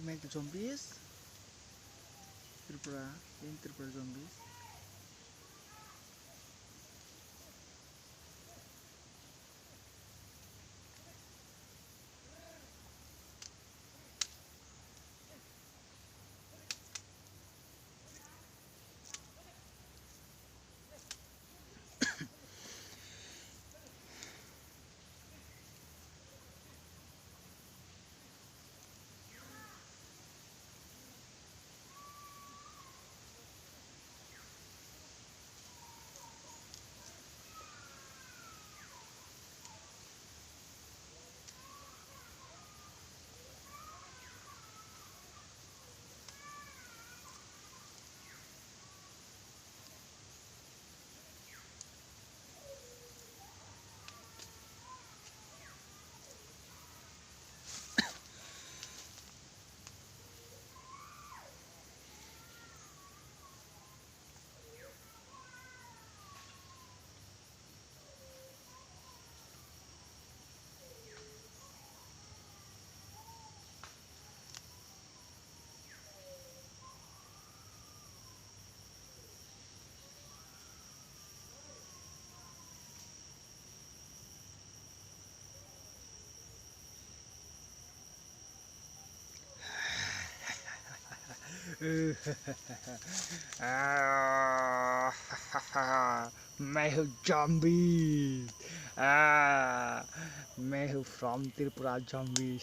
make the zombies. Tripura, in Tripura zombies. मैं हूँ zombie. मैं हूँ from Tripura zombie.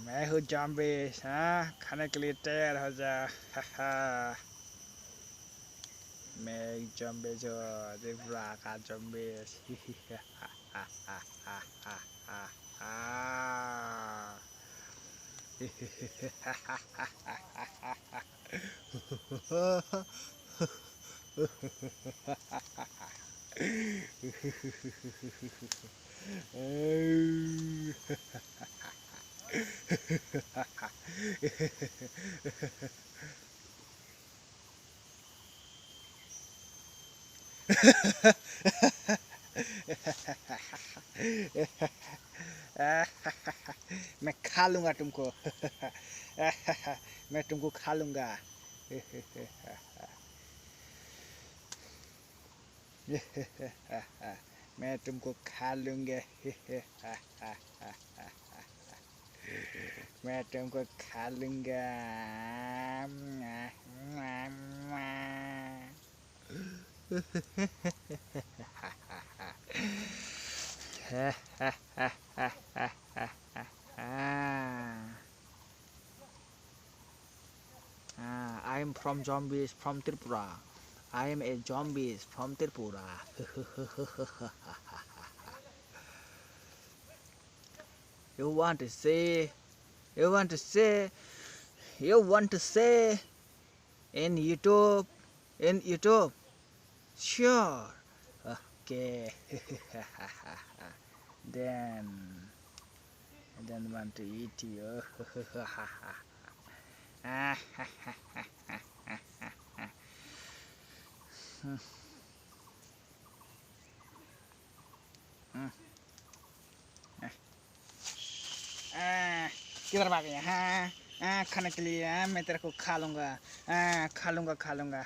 मैं हूँ zombie. खाने के लिए तैयार हो जा. मैं एक zombie जो Tripura का zombie. मैं खा लूंगा तुमको. मैं तुमको खा लूंगा. मैं तुमको खा लूंगा. मैं तुमको खा लूंगा. I am from zombies from Tripura. I am a zombies from Tripura. You want to say? You want to say? You want to say? In YouTube? In YouTube? Sure. Okay. then I don't want to eat you. किधर भागे हाँ खाने के लिए मैं तेरे को खा लूंगा. खा लूंगा खा लूंगा.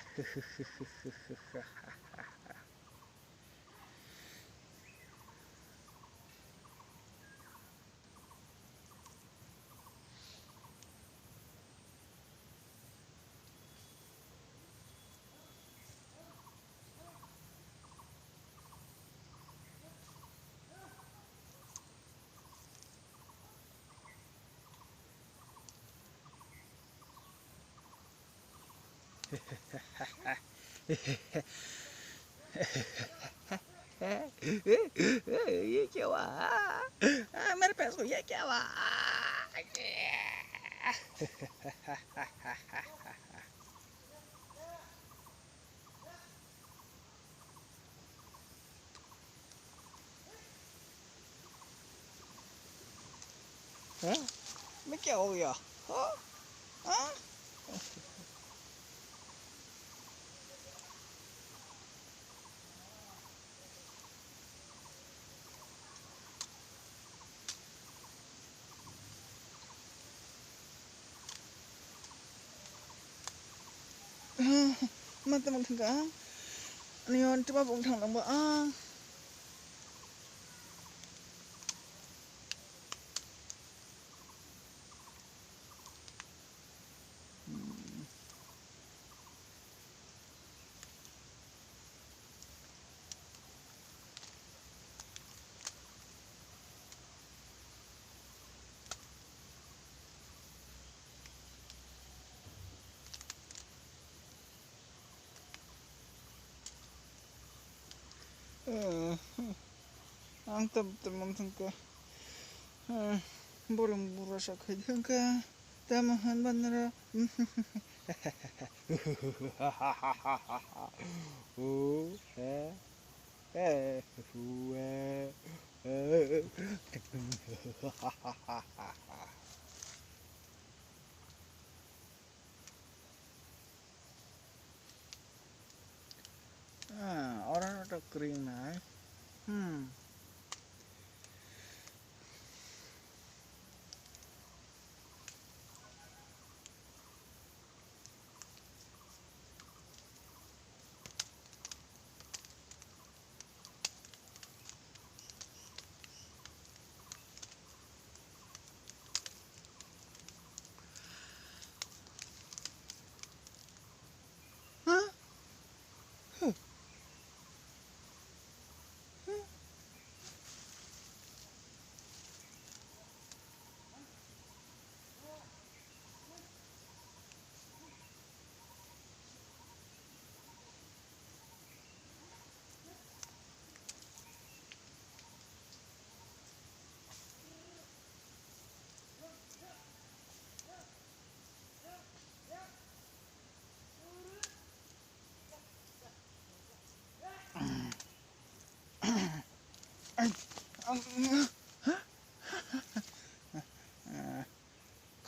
ये क्या हुआ? मेरे पैस को ये क्या हुआ? मैं क्या हो गया? Mata magtangka ano yun diba bugtang lang ba ang tab magtangka bolong burasa kaitangka tamahan banara orang ada kering naik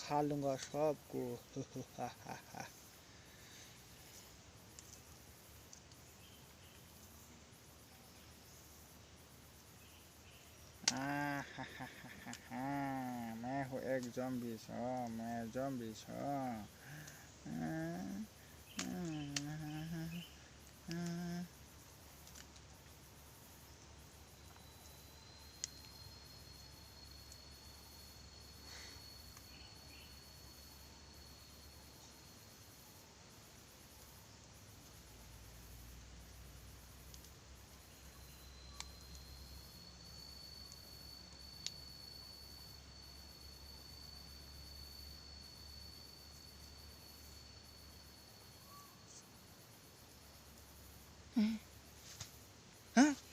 खा लूंगा सबको मैं हूँ एक ज़ॉम्बी मैं ज़ॉम्बी Hah?